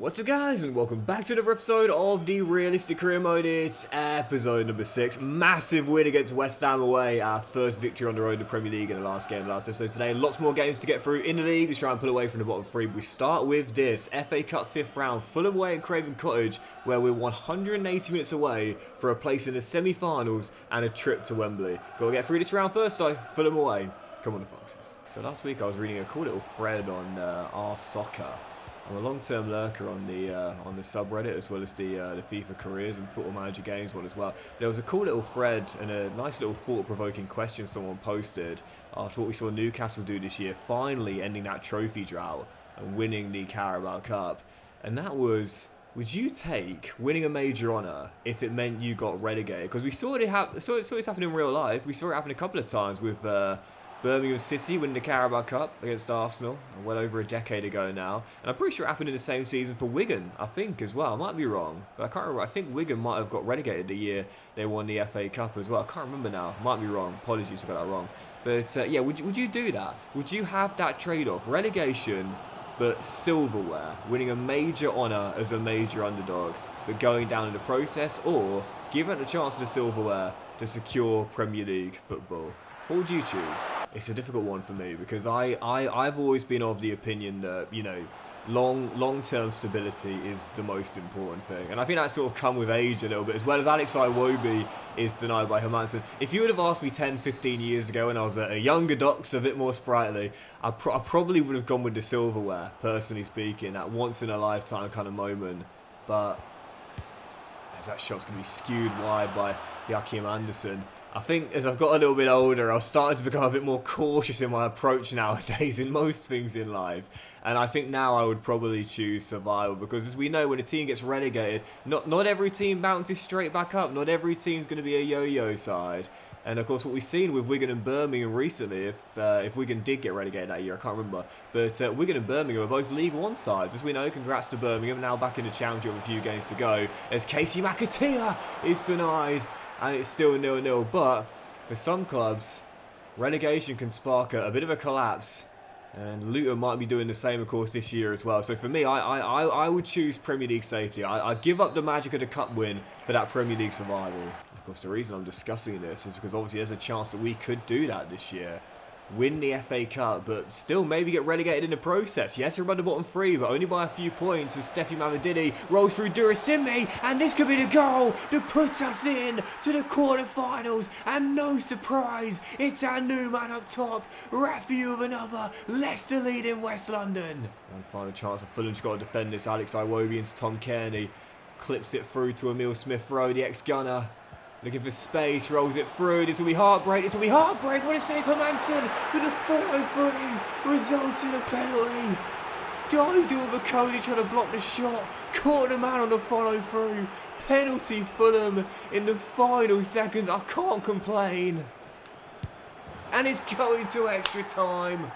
What's up guys, and welcome back to another episode of the Realistic Career Mode. It's episode number 6. Massive win against West Ham away. Our first victory on the road in the Premier League in the last episode today. Lots more games to get through in the league. We try and pull away from the bottom 3. We start with this FA Cup 5th round. Fulham away at Craven Cottage, where we're 180 minutes away for a place in the semi-finals and a trip to Wembley. Got to get through this round first though. Fulham away. Come on the Foxes. So last week I was reading a cool little thread on our soccer. I'm a long-term lurker on the subreddit, as well as the FIFA careers and Football Manager games one as well. There was a cool little thread and a nice little thought-provoking question someone posted after what we saw Newcastle do this year, finally ending that trophy drought and winning the Carabao Cup. And that was, would you take winning a major honour if it meant you got relegated? Because we saw this happen in real life. We saw it happen a couple of times with Birmingham City winning the Carabao Cup against Arsenal well over a decade ago now. And I'm pretty sure it happened in the same season for Wigan, I think, as well. I might be wrong, but I can't remember. I think Wigan might have got relegated the year they won the FA Cup as well. I can't remember now. Might be wrong. Apologies if I got that wrong. But yeah, would you do that? Would you have that trade-off? Relegation, but silverware. Winning a major honour as a major underdog, but going down in the process? Or give it a chance to the silverware to secure Premier League football? What would you choose? It's a difficult one for me because I've always been of the opinion that, you know, long-term stability is the most important thing. And I think that's sort of come with age a little bit, as well as Alex Iwobi is denied by Hermanson. If you would have asked me 10, 15 years ago when I was a younger Docks, a bit more sprightly, I probably would have gone with the silverware, personally speaking, that once-in-a-lifetime kind of moment. But as that shot's going to be skewed wide by Joachim Andersen. I think as I've got a little bit older, I've started to become a bit more cautious in my approach nowadays in most things in life. And I think now I would probably choose survival because, as we know, when a team gets relegated, not every team bounces straight back up. Not every team's going to be a yo-yo side. And of course, what we've seen with Wigan and Birmingham recently, if Wigan did get relegated that year, I can't remember. But Wigan and Birmingham are both League One sides. As we know, congrats to Birmingham, now back in the Championship with a few games to go. As Casey McAteer is denied. And it's still 0-0, but for some clubs, relegation can spark a bit of a collapse, and Luton might be doing the same, of course, this year as well. So for me, I would choose Premier League safety. I'd give up the magic of the cup win for that Premier League survival. Of course, the reason I'm discussing this is because obviously there's a chance that we could do that this year. Win the FA Cup, but still maybe get relegated in the process. Yes, we're above the bottom 3, but only by a few points as Steffi Mavididi rolls through Durasimi, and this could be the goal that puts us in to the quarterfinals. And no surprise, it's our new man up top, Rafi with another Leicester lead in West London. And final chance for Fulham's got to defend this. Alex Iwobi into Tom Kearney, clips it through to Emil Smith-Rowe, the ex-gunner. Looking for space, rolls it through. This will be heartbreak. What a save for Manson with a follow-through, results in a penalty. Dived over Cody trying to block the shot. Caught the man on the follow-through. Penalty Fulham in the final seconds. I can't complain. And it's going to extra time.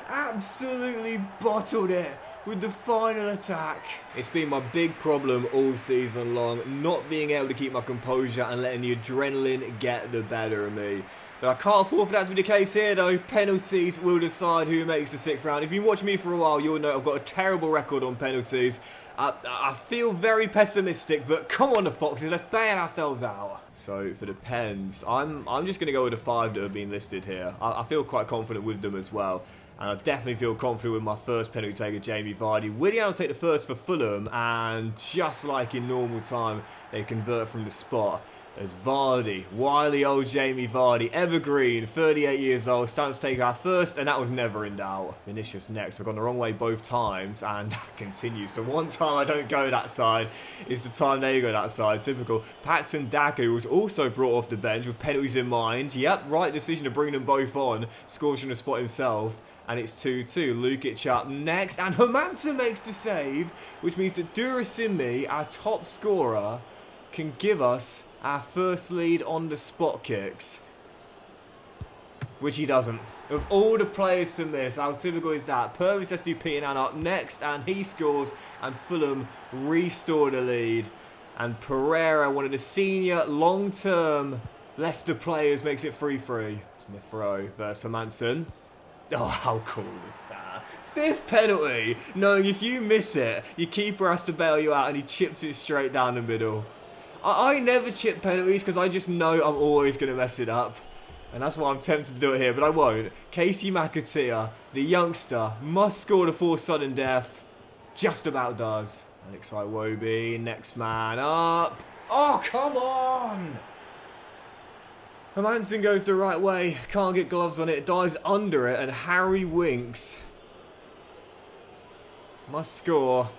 Absolutely bottled it with the final attack. It's been my big problem all season long, not being able to keep my composure and letting the adrenaline get the better of me. But I can't afford for that to be the case here though. Penalties will decide who makes the 6th round. If you've been watching me for a while, you'll know I've got a terrible record on penalties. I feel very pessimistic, but come on the Foxes, let's bail ourselves out. So for the pens, I'm just going to go with the 5 that have been listed here. I feel quite confident with them as well. And I definitely feel confident with my first penalty taker, Jamie Vardy. Willian will take the first for Fulham, and just like in normal time, they convert from the spot. As Vardy, wily old Jamie Vardy, evergreen, 38 years old, starting to take our first, and that was never in doubt. Vinicius next. I've gone the wrong way both times, and that continues. The one time I don't go that side is the time they go that side. Typical. Patson Daka, who was also brought off the bench with penalties in mind. Yep, right decision to bring them both on. Scores from the spot himself. And it's 2-2. Lukic up next. And Hermanson makes the save, which means that Durasimi, our top scorer, can give us our first lead on the spot kicks. Which he doesn't. Of all the players to miss, how typical is that? Purvis Estupiñán up next, and he scores, and Fulham restore the lead. And Pereira, one of the senior long-term Leicester players, makes it 3-3. Smith-Rowe versus Hermanson. Oh, how cool is that? 5th penalty, knowing if you miss it, your keeper has to bail you out and he chips it straight down the middle. I never chip penalties because I just know I'm always going to mess it up. And that's why I'm tempted to do it here, but I won't. Casey McAteer, the youngster, must score to force sudden death. Just about does. Alex Iwobi, next man up. Oh, come on! Hermansen goes the right way, can't get gloves on it, dives under it, and Harry Winks must score.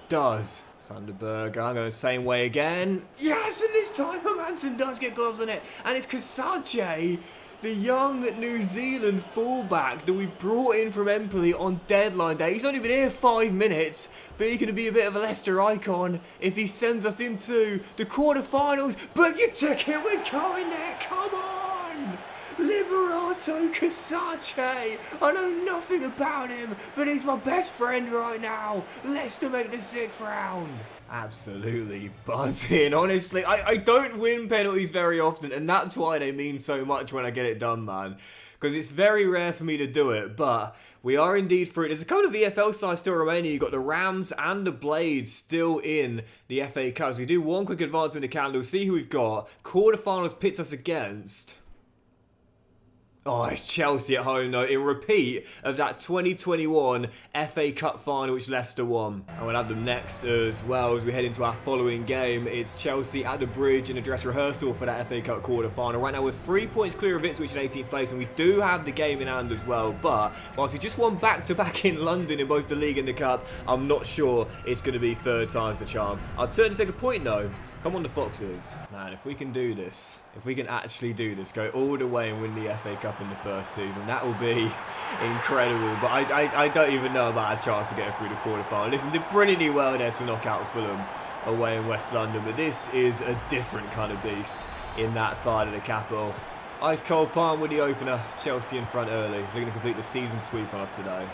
Does. Sanderberg, going the same way again. Yes, and this time Hermansen does get gloves on it. And it's Kasache, the young New Zealand fullback that we brought in from Empoli on deadline day. He's only been here 5 minutes, but he's going to be a bit of a Leicester icon if he sends us into the quarterfinals. Book your ticket, we're going there, come on! Liberato Kasache. I know nothing about him, but he's my best friend right now. Leicester make the 6th round. Absolutely buzzing. Honestly, I don't win penalties very often, and that's why they mean so much when I get it done, man. Because it's very rare for me to do it, but we are indeed through it. There's a couple of EFL sides still remaining. You've got the Rams and the Blades still in the FA Cup. So we do one quick advance in the calendar. We'll see who we've got. Quarterfinals pits us against... Oh, it's Chelsea at home, though, in repeat of that 2021 FA Cup final, which Leicester won. And we'll have them next as well as we head into our following game. It's Chelsea at the Bridge in a dress rehearsal for that FA Cup quarter-final. Right now, we're 3 points clear of Ipswich in 18th place, and we do have the game in hand as well. But whilst we just won back-to-back in London in both the league and the cup, I'm not sure it's going to be 3rd time's the charm. I'd certainly take a point, though. Come on, the Foxes. Man, if we can do this, if we can actually do this, go all the way and win the FA Cup in the first season, that will be incredible. But I don't even know about a chance of getting through the quarterfinal. Listen, did brilliantly well there to knock out Fulham away in West London, but this is a different kind of beast in that side of the capital. Ice cold palm with the opener. Chelsea in front early, looking to complete the season sweep on us today.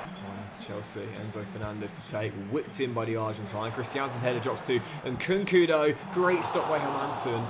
Chelsea, Enzo Fernandez to take, whipped in by the Argentine. Christiansen's header drops to Nkunku. Great stop by Hermansen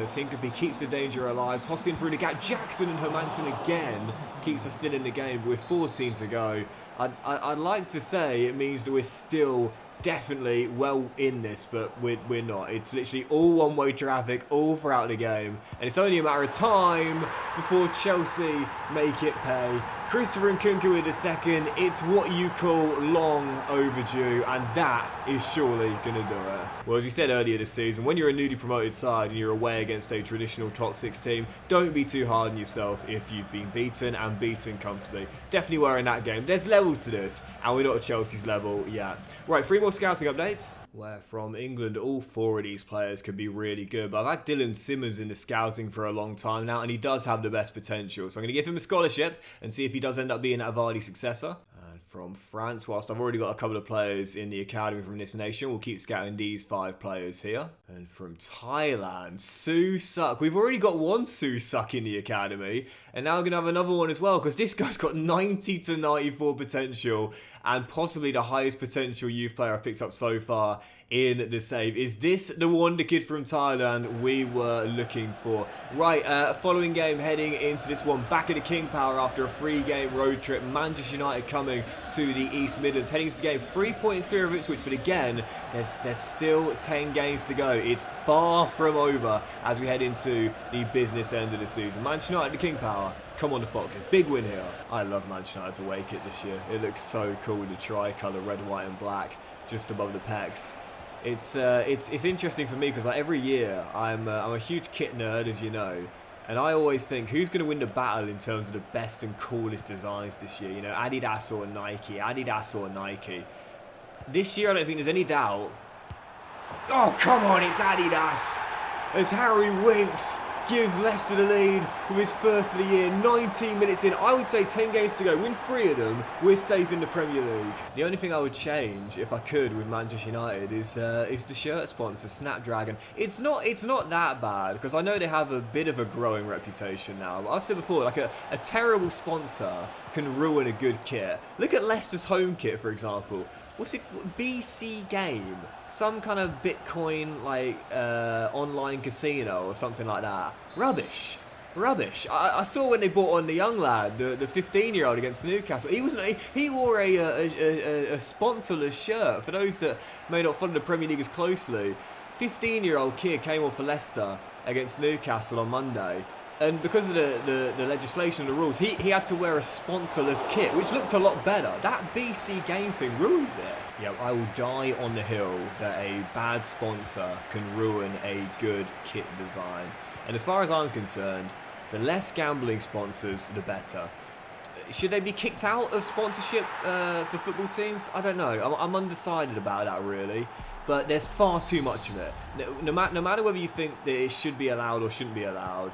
as Hincapie keeps the danger alive. Tossing through the gap, Jackson and Hermansen again keeps us still in the game with 14 to go. I'd like to say it means that we're still definitely well in this, but we're not. It's literally all one-way traffic all throughout the game, and it's only a matter of time before Chelsea make it pay. Christopher Nkunku with the second. It's what you call long overdue, and that is surely going to do it. Well, as we said earlier this season, when you're a newly promoted side and you're away against a traditional top 6 team, don't be too hard on yourself if you've been beaten and beaten comfortably. Definitely were in that game. There's levels to this, and we're not at Chelsea's level yet. Right, 3 more scouting updates. Where from England, all 4 of these players could be really good. But I've had Dylan Simmons in the scouting for a long time now, and he does have the best potential. So I'm going to give him a scholarship and see if he does end up being that Vardy successor. And from France, whilst I've already got a couple of players in the academy from this nation, we'll keep scouting these 5 players here. And from Thailand, Su Suk. We've already got one Su Suk in the academy, and now we're going to have another one as well, because this guy's got 90 to 94 potential, and possibly the highest potential youth player I've picked up so far in the save. Is this the wonder kid from Thailand we were looking for? Right, following game, heading into this one, back at the King Power after a 3-game road trip. Manchester United coming to the East Midlands, heading into the game 3 points clear of Ipswich, but again, there's still 10 games to go. It's far from over as we head into the business end of the season. Manchester United, the King Power. Come on, the Foxes. Big win here. I love Manchester United's away kit this year. It looks so cool with the tricolour, red, white and black, just above the pecs. It's interesting for me because like every year I'm a huge kit nerd, as you know, and I always think who's going to win the battle in terms of the best and coolest designs this year. You know, Adidas or Nike, Adidas or Nike. This year I don't think there's any doubt. Oh come on, it's Adidas as Harry Winks gives Leicester the lead with his first of the year. 19 minutes in, I would say 10 games to go. Win 3 of them, we're safe in the Premier League. The only thing I would change, if I could, with Manchester United is the shirt sponsor, Snapdragon. It's not that bad, because I know they have a bit of a growing reputation now. But I've said before, like a terrible sponsor can ruin a good kit. Look at Leicester's home kit, for example. What's it? BC Game? Some kind of Bitcoin, like, online casino or something like that. Rubbish. Rubbish. I saw when they brought on the young lad, the 15-year-old against Newcastle. He wore a sponsorless shirt. For those that may not follow the Premier League as closely, 15-year-old kid came on for Leicester against Newcastle on Monday. And because of the legislation and the rules, he had to wear a sponsorless kit, which looked a lot better. That BC game thing ruins it. Yeah, I will die on the hill that a bad sponsor can ruin a good kit design. And as far as I'm concerned, the less gambling sponsors, the better. Should they be kicked out of sponsorship for football teams? I don't know. I'm undecided about that, really. But there's far too much of it. No matter whether you think that it should be allowed or shouldn't be allowed,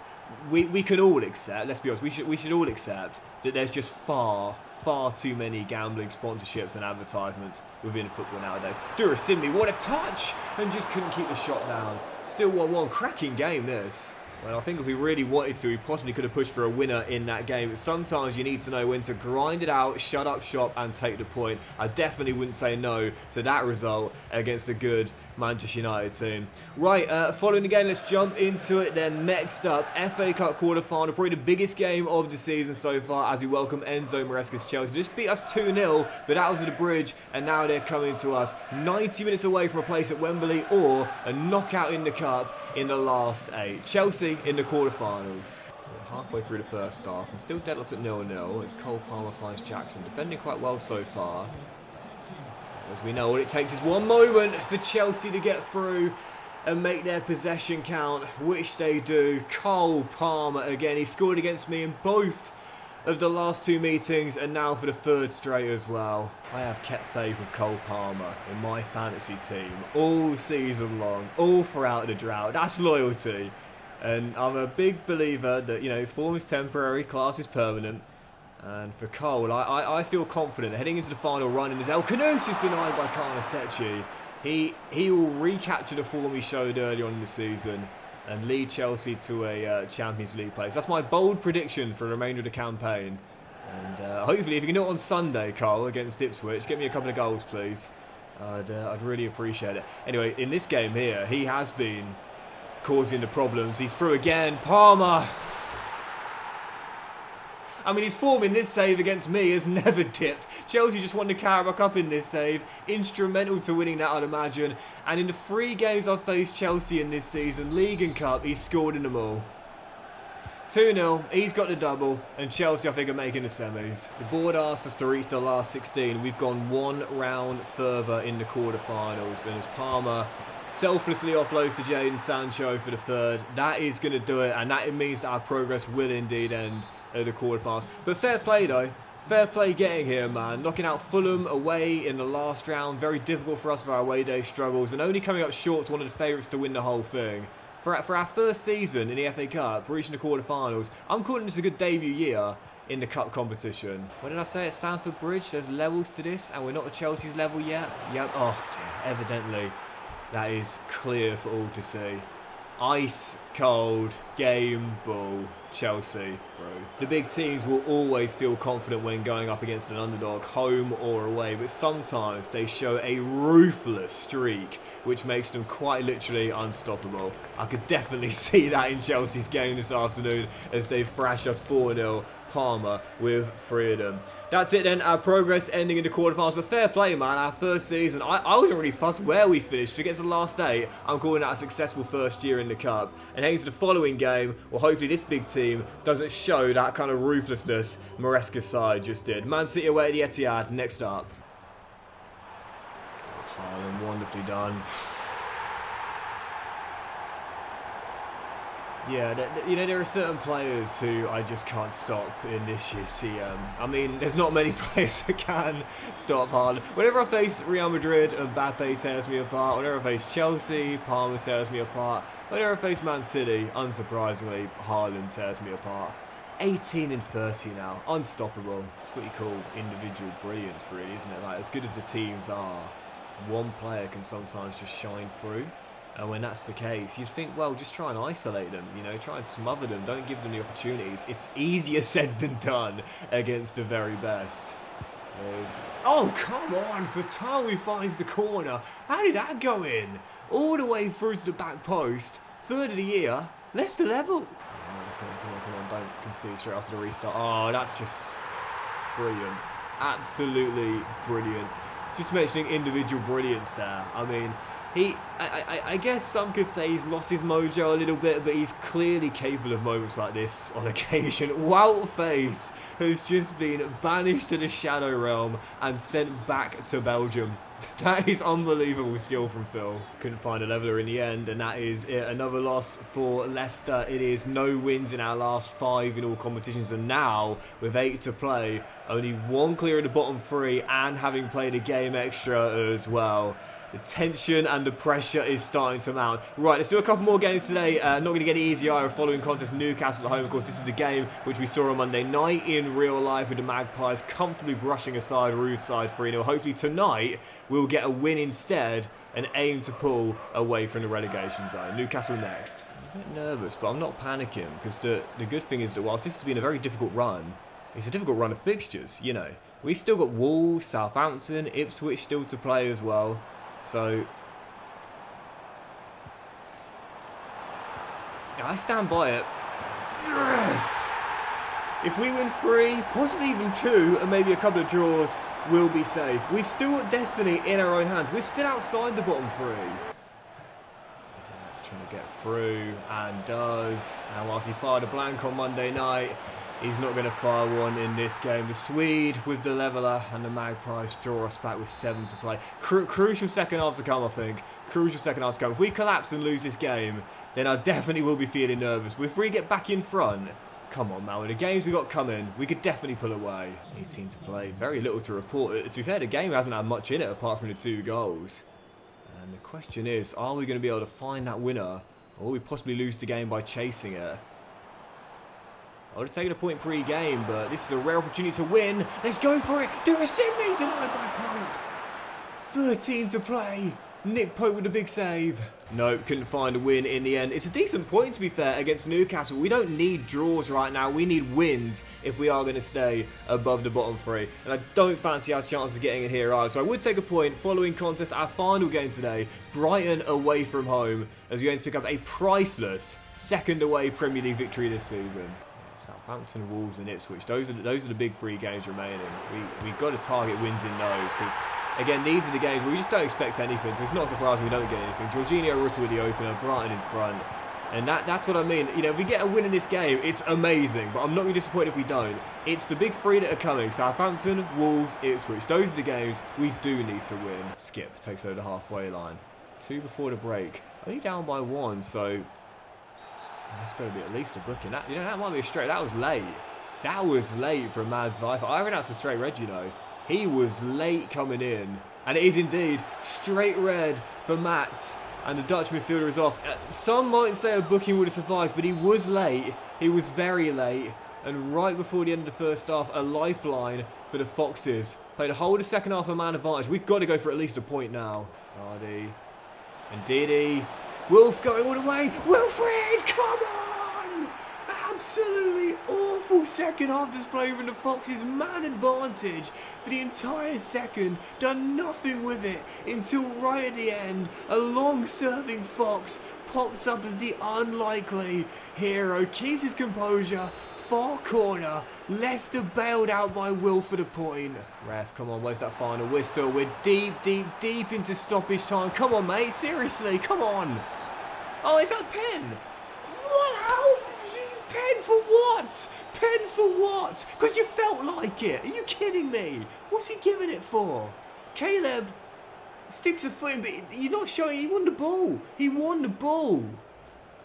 we can all accept, let's be honest, we should all accept that there's just far too many gambling sponsorships and advertisements within football nowadays. Durasimbi, what a touch! And just couldn't keep the shot down. Still 1-1, cracking game this. Well, I think if we really wanted to, we possibly could have pushed for a winner in that game. But sometimes you need to know when to grind it out, shut up shop, and take the point. I definitely wouldn't say no to that result against a good Manchester United team. Right, following the game, let's jump into it then. Next up, FA Cup quarter-final, probably the biggest game of the season so far as we welcome Enzo Maresca's Chelsea. Just beat us 2-0, but that was at the bridge, and now they're coming to us 90 minutes away from a place at Wembley or a knockout in the Cup in the last 8. Chelsea in the quarter-finals. So we're halfway through the first half and still deadlocked at 0-0 as Cole Palmer finds Jackson, defending quite well so far. As we know, all it takes is one moment for Chelsea to get through and make their possession count, which they do. Cole Palmer again, he scored against me in both of the last 2 meetings and now for the 3rd straight as well. I have kept faith with Cole Palmer in my fantasy team all season long, all throughout the drought. That's loyalty. And I'm a big believer that, you know, form is temporary, class is permanent. And for Cole, I feel confident heading into the final run, and as El Kanous is denied by Karnasechi, he will recapture the form he showed early on in the season and lead Chelsea to a Champions League place. That's my bold prediction for the remainder of the campaign. And hopefully, if you can do it on Sunday, Cole, against Ipswich, get me a couple of goals, please. I'd really appreciate it. Anyway, in this game here, he has been causing the problems. He's through again. Palmer. I mean, his form in this save against me has never dipped. Chelsea just won the Carabao Cup in this save. Instrumental to winning that, I'd imagine. And in the 3 games I've faced Chelsea in this season, League and Cup, he's scored in them all. 2-0, he's got the double, and Chelsea, I think, are making the semis. The board asked us to reach the last 16. We've gone 1 round further in the quarterfinals, and as Palmer selflessly offloads to Jadon Sancho for the 3rd, that is going to do it, and that means that our progress will indeed end at the quarterfinals. But fair play though. Fair play getting here, man. Knocking out Fulham away in the last round. Very difficult for us for our away day struggles. And only coming up short to one of the favourites to win the whole thing. For our first season in the FA Cup, reaching the quarterfinals, I'm calling this a good debut year in the Cup competition. What did I say at Stamford Bridge? There's levels to this and we're not at Chelsea's level yet. Yep. Oh dear. Evidently, that is clear for all to see. Ice cold game ball. Chelsea through. The big teams will always feel confident when going up against an underdog, home or away, but sometimes they show a ruthless streak which makes them quite literally unstoppable. I could definitely see that in Chelsea's game this afternoon as they thrash us 4-0. Palmer with 3 of them. That's it then, our progress ending in the quarterfinals, but fair play, man, our first season. I wasn't really fussed where we finished. To get to the last 8, I'm calling that a successful first year in the Cup. And heading to the following game, well, hopefully this big team doesn't show that kind of ruthlessness Maresca's side just did. Man City away at the Etihad, next up. Haaland, wonderfully done. Yeah, you know, there are certain players who I just can't stop in this year's CM. I mean, there's not many players that can stop Haaland. Whenever I face Real Madrid, Mbappe tears me apart. Whenever I face Chelsea, Palmer tears me apart. Whenever I face Man City, unsurprisingly, Haaland tears me apart. 18 and 30 now, unstoppable. It's what you call individual brilliance, really, isn't it? Like, as good as the teams are, one player can sometimes just shine through. And when that's the case, you'd think, well, just try and isolate them, you know, try and smother them, don't give them the opportunities. It's easier said than done against the very best. Oh, come on, Fatawi finds the corner. How did that go in? All the way through to the back post, 3rd of the year, Leicester level. Come on, See straight after the restart. Oh, that's just brilliant. Absolutely brilliant. Just mentioning individual brilliance there. I mean, I guess some could say he's lost his mojo a little bit, but he's clearly capable of moments like this on occasion. Wout Face has just been banished to the Shadow Realm and sent back to Belgium. That is unbelievable skill from Phil. Couldn't find a leveller in the end, and that is it. Another loss for Leicester. It is no wins in our last 5 in all competitions, and now with 8 to play, only 1 clear of the bottom 3 and having played a game extra as well. The tension and the pressure is starting to mount. Right, let's do a couple more games today. Not going to get easier. Our following contest, Newcastle at home. Of course, this is the game which we saw on Monday night in real life with the Magpies comfortably brushing aside Rude's side 3-0. Hopefully tonight we'll get a win instead and aim to pull away from the relegation zone. Newcastle next. I'm a bit nervous, but I'm not panicking because the good thing is that whilst this has been a very difficult run, it's a difficult run of fixtures, you know. We've still got Wolves, Southampton, Ipswich still to play as well. So, yeah, I stand by it. Yes! If we win 3, possibly even 2, and maybe a couple of draws, we'll be safe. We've still got destiny in our own hands. We're still outside the bottom 3. Isaac trying to get through, and does. And whilst he fired a blank on Monday night, he's not going to fire one in this game. The Swede with the leveller and the Magpies draw us back with 7 to play. Crucial second half to come, I think. Crucial second half to come. If we collapse and lose this game, then I definitely will be feeling nervous. But if we get back in front, come on, man. With the games we got coming, we could definitely pull away. 18 to play. Very little to report. To be fair, the game hasn't had much in it apart from the 2 goals. And the question is, are we going to be able to find that winner? Or will we possibly lose the game by chasing it? I would have taken a point pre-game, but this is a rare opportunity to win. Let's go for it. Duracimi denied by Pope. 13 to play. Nick Pope with a big save. Nope, couldn't find a win in the end. It's a decent point, to be fair, against Newcastle. We don't need draws right now. We need wins if we are going to stay above the bottom 3. And I don't fancy our chances of getting in here either. So I would take a point following contest. Our final game today, Brighton away from home, as we're going to pick up a priceless second away Premier League victory this season. Southampton, Wolves and Ipswich. Those are the big 3 games remaining. We've got to target wins in those because, again, these are the games where we just don't expect anything. So it's not surprising we don't get anything. Jorginho Rutter with the opener, Brighton in front. And that's what I mean. You know, if we get a win in this game, it's amazing. But I'm not going to be disappointed if we don't. It's the big 3 that are coming. Southampton, Wolves, Ipswich. Those are the games we do need to win. Skip takes over the halfway line. 2 before the break. Only down by 1, so that's got to be at least a booking. That might be a straight. That was late. That was late from Mads Vifer. I reckon that's a straight red, you know. He was late coming in. And it is indeed straight red for Mats. And the Dutch midfielder is off. Some might say a booking would have sufficed, but he was late. He was very late. And right before the end of the first half, a lifeline for the Foxes. Played a whole of the second half of man advantage. We've got to go for at least a point now. Vardy. And Didi. Wolf going all the way. Wilfred, come on! Absolutely awful second half display from the Foxes. Man advantage for the entire second. Done nothing with it until right at the end. A long serving Fox pops up as the unlikely hero. Keeps his composure. Far corner. Leicester bailed out by Will for the point. Ref, come on, where's that final whistle? We're deep into stoppage time. Come on, mate, seriously, come on. Oh, is that a pen? What? How? Pen for what? Pen for what? Because you felt like it. Are you kidding me? What's he giving it for? Caleb sticks a foot in, but you're not showing he won the ball. He won the ball.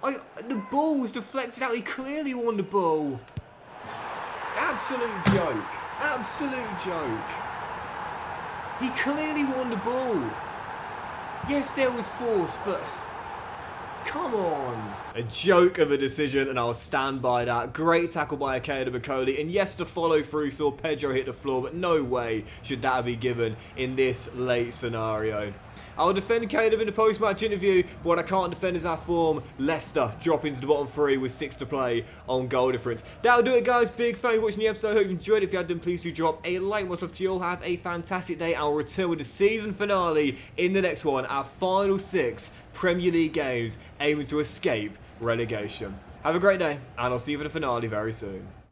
The ball was deflected out. He clearly won the ball. Absolute joke. Absolute joke. He clearly won the ball. Yes, there was force, but come on. A joke of a decision, and I'll stand by that. Great tackle by Akeda Bakoli. And yes, the follow through saw Pedro hit the floor, but no way should that be given in this late scenario. I'll defend Caleb in the post-match interview, but what I can't defend is our form. Leicester drop into the bottom 3 with 6 to play on goal difference. That'll do it, guys. Big fan for watching the episode. Hope you enjoyed it. If you had, then please do drop a like. Much love to you all. Have a fantastic day. I'll return with the season finale in the next one. Our final 6 Premier League games aiming to escape relegation. Have a great day, and I'll see you for the finale very soon.